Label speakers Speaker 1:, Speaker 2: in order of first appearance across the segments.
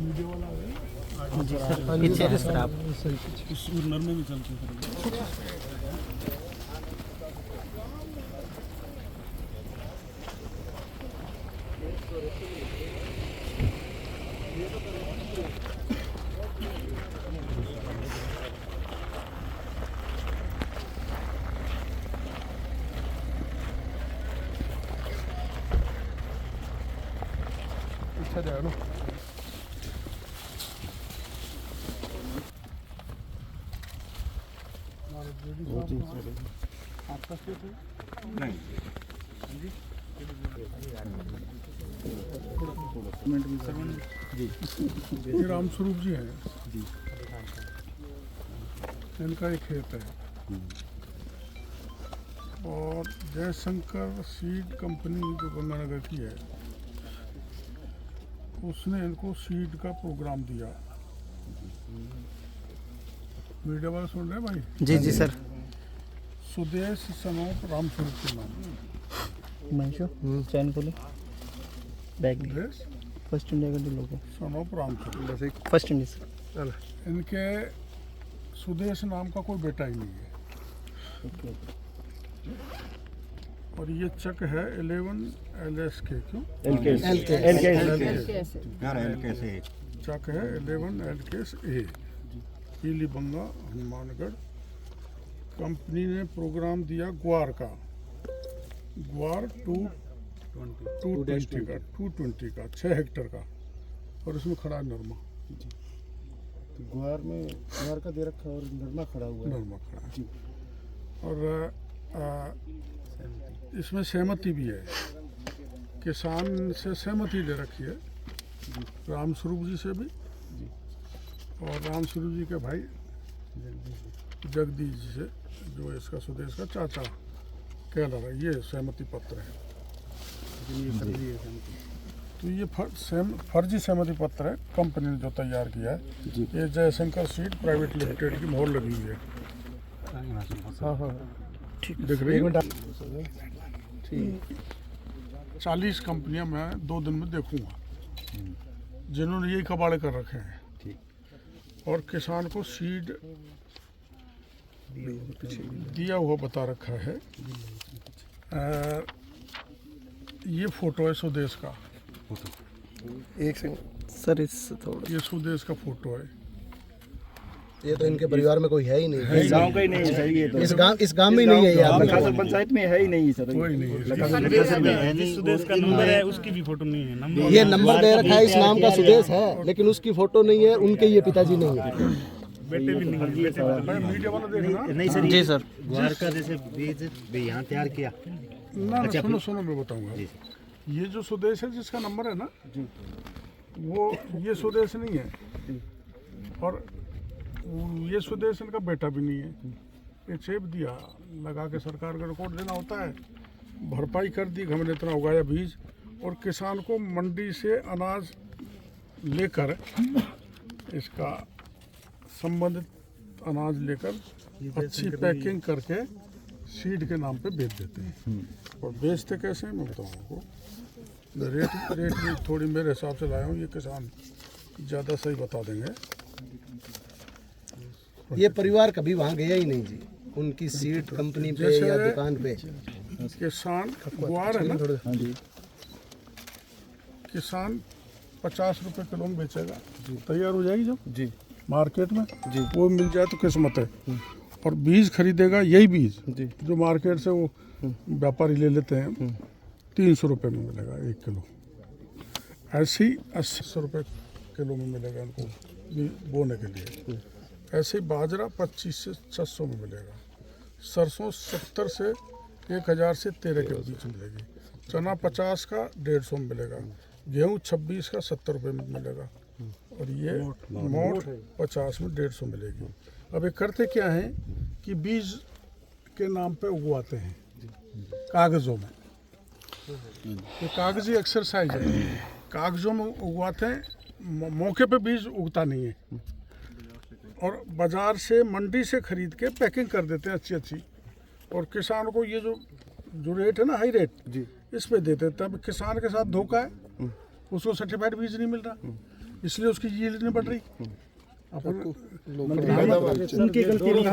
Speaker 1: जी sir, पीछे है sir आप।
Speaker 2: उस नरमे में चलते हैं। अच्छा जाए ना। आपका स्टेट है? नहीं। जी। ये रामस्वरूप जी हैं। जी। इनका एक खेत है। और जयशंकर सीड कंपनी जो गंगानगर की है, उसने इनको सीड का प्रोग्राम दिया। मीडिया वाले सुन रहे हैं भाई?
Speaker 1: जी जी सर।
Speaker 2: सुदेश सनोप रामस्वरूप के नाम।
Speaker 1: मंशो चैन खोले, बैग
Speaker 2: सुदेश
Speaker 1: फर्स्ट इंडिया का लोगो,
Speaker 2: सनोप रामस्वरूप।
Speaker 1: First India sir.
Speaker 2: इनके सुदेश नाम का कोई बेटा ही नहीं है। और ये चक है 11 LSK। क्यों? चक है 11 LKA। पीलीबंगा हनुमानगढ़। कंपनी ने प्रोग्राम दिया ग्वार का, ग्वार 220 का 6 हेक्टर का। और इसमें खड़ा है नरमा।
Speaker 3: तो ग्वार में ग्वार का दे रखा है और नरमा खड़ा हुआ है।
Speaker 2: नरमा खड़ा है। और इसमें सहमति भी है, किसान से सहमति ले रखी है, रामस्वरूप जी से भी और रामस्वरूप जी के भाई जगदीश जी से, जो इसका सुदेश का चाचा कहला रहा है। ये सहमति पत्र है। तो ये फर्जी सहमति पत्र है, कंपनी ने जो तैयार किया है। ये जयशंकर सीड प्राइवेट लिमिटेड की मोहर लगी हुई है। हाँ हाँ ठीक दिख रही है। 40 कंपनियां मैं 2 दिन में देखूंगा जिन्होंने यही कबाड़े कर रखे हैं। और किसान को सीड दिया हुआ बता रखा है। ये फोटो है सुदेश का।
Speaker 3: एक सेकंड
Speaker 1: सर, इस थोड़ा
Speaker 2: ये सुदेश का फोटो है।
Speaker 3: ये तो इनके परिवार में कोई है ही नहीं।
Speaker 4: इस गांव का ही नहीं है सर। ये तो
Speaker 3: इस गांव में नहीं है यार।
Speaker 4: खासर पंचायत में है ही नहीं सर।
Speaker 2: कोई नहीं है।
Speaker 4: जिस सुदेश का नंबर है उसकी भी फोटो नहीं है। नंबर
Speaker 3: ये नंबर दे रखा है, इस नाम का सुदेश है, लेकिन उसकी फोटो नहीं है, उनके ये पिताजी नहीं है।
Speaker 2: बेटे भी नहीं है। मीडिया वाला देखना।
Speaker 4: नहीं सर।
Speaker 1: जी सर।
Speaker 4: ग्वार का जैसे बीज यहाँ तैयार किया
Speaker 2: ना सुनो मैं बताऊंगा। ये जो सुदेश है जिसका नंबर है ना, वो ये सुदेश नहीं है। और ये सुदेश इनका बेटा भी नहीं है। ये चेप दिया लगा के, सरकार का रिकॉर्ड देना होता है। भरपाई कर दी, हमने इतना उगाया बीज। और किसान को मंडी से अनाज लेकर, इसका संबंधित अनाज लेकर अच्छी पैकिंग करके सीड के नाम पे बेच देते हैं। और बेचते कैसे हैं मैं बताऊँ आपको। रेट भी थोड़ी मेरे हिसाब से लाया हूँ, ये किसान ज़्यादा सही बता देंगे।
Speaker 3: ये परिवार कभी वहाँ गया ही नहीं जी, उनकी सीड कंपनी पे या दुकान पे।
Speaker 2: किसान ग्वार है ना, किसान 50 रुपए किलो में बेचेगा। तैयार हो जाएगी जब जी मार्केट में जी, वो मिल जाए तो किस्मत है। और बीज खरीदेगा, यही बीज जो मार्केट से वो व्यापारी ले लेते हैं, 300 रुपये में मिलेगा 1 किलो। ऐसे ही 80 रुपये किलो में मिलेगा इनको बोने के लिए। ऐसे ही बाजरा 25 से 600 में मिलेगा। सरसों 70 से 1000 से 13 के बीच मिलेगी। चना 50 का 150 में मिलेगा। गेहूँ 26 का 70 रुपये में मिलेगा। और ये मोट 50 में 150 मिलेगी। अब ये करते क्या हैं कि बीज के नाम पे उगवाते हैं कागज़ों में। ये कागजी एक्सरसाइज है, कागज़ों में उगवाते हैं, मौके पे बीज उगता नहीं है। और बाज़ार से, मंडी से खरीद के पैकिंग कर देते हैं अच्छी। और किसान को ये जो रेट है ना, हाई रेट जी, इस पे दे देते हैं। अब किसान के साथ धोखा है, उसको सर्टिफाइड बीज नहीं मिल रहा। इसलिए उसकी यील्ड नहीं बढ़ रही। अपन
Speaker 4: उनकी गलती नहीं है,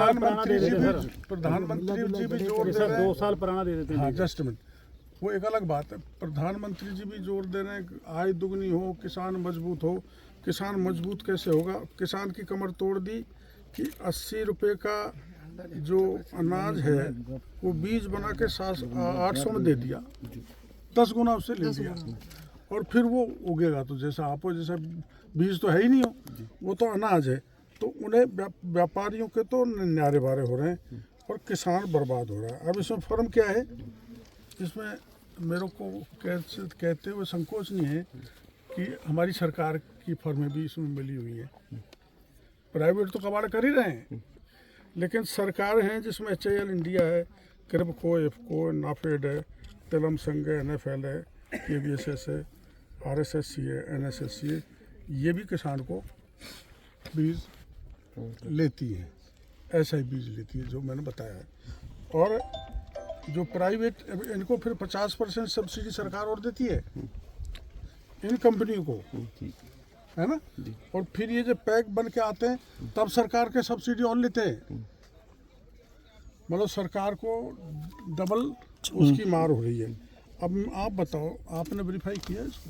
Speaker 2: प्रधानमंत्री जी भी जोर दे
Speaker 4: सर
Speaker 2: रहे हैं।
Speaker 4: 2 साल पुराना दे देते हैं।
Speaker 2: हाँ, जस्ट मिनट, वो एक अलग बात है। प्रधानमंत्री जी भी जोर दे रहे हैं कि आय दुगनी हो, किसान मजबूत हो। किसान मजबूत कैसे होगा? किसान की कमर तोड़ दी कि 80 रुपये का जो अनाज है वो बीज बना के 800 में दे दिया, 10 गुना उससे ले लिया, और फिर वो उगेगा तो जैसा आप हो, जैसा बीज तो है ही नहीं हो, वो तो अनाज है। तो उन्हें व्यापारियों के तो न्यारे बारे हो रहे हैं और किसान बर्बाद हो रहा है। अब इसमें फर्म क्या है? इसमें मेरे को कहते हुए संकोच नहीं है कि हमारी सरकार की फर्में भी इसमें मिली हुई हैं। प्राइवेट तो कबाड़ कर ही रहे हैं, लेकिन सरकार हैं जिसमें HAL इंडिया है, क्रिप्को, एफको, नाफेड है, तेलम संघ है, NFL है, KVSS है, RSSC है, NSSC है। ये भी किसान को बीज लेती है, ऐसा ही बीज लेती है जो मैंने बताया है। और जो प्राइवेट, इनको फिर 50% सब्सिडी सरकार और देती है इन कंपनियों को, है ना। और फिर ये जब पैक बन के आते हैं तब सरकार के सब्सिडी और लेते हैं। मतलब सरकार को डबल उसकी मार हो रही है। अब आप बताओ, आपने वेरीफाई किया इसको?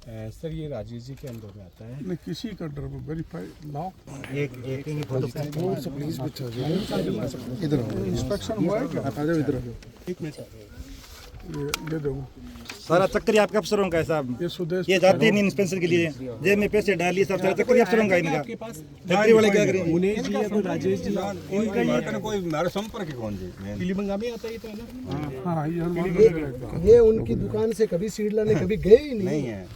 Speaker 5: सर ये राजेश जी के अंदर में आता है।
Speaker 2: नहीं, किसी का डर वेरीफाई लाओ।
Speaker 5: एक ही फोटो
Speaker 2: प्लीज इधर इंस्पेक्शन हुआ है क्या? आ जाओ इधर। ये दो
Speaker 6: सारा चक्कर आपके अफसरों का है साहब।
Speaker 2: ये सुदेश
Speaker 6: ये जाते नहीं इंस्पेक्शन के लिए, जेब में पैसे डाल लिए सब, सारा चक्कर अफसरों का इनका। फैक्ट्री वाले क्या करेंगे?
Speaker 5: मुनेश जी या तो राजेश जी,
Speaker 6: इनका ये
Speaker 5: कोई हमारा संपर्क कौन जी? पीलीबंगा में आता है ये तो, है ना?
Speaker 2: हाँ, ये
Speaker 3: ये उनकी दुकान से कभी सीड लाने कभी गए ही नहीं
Speaker 5: है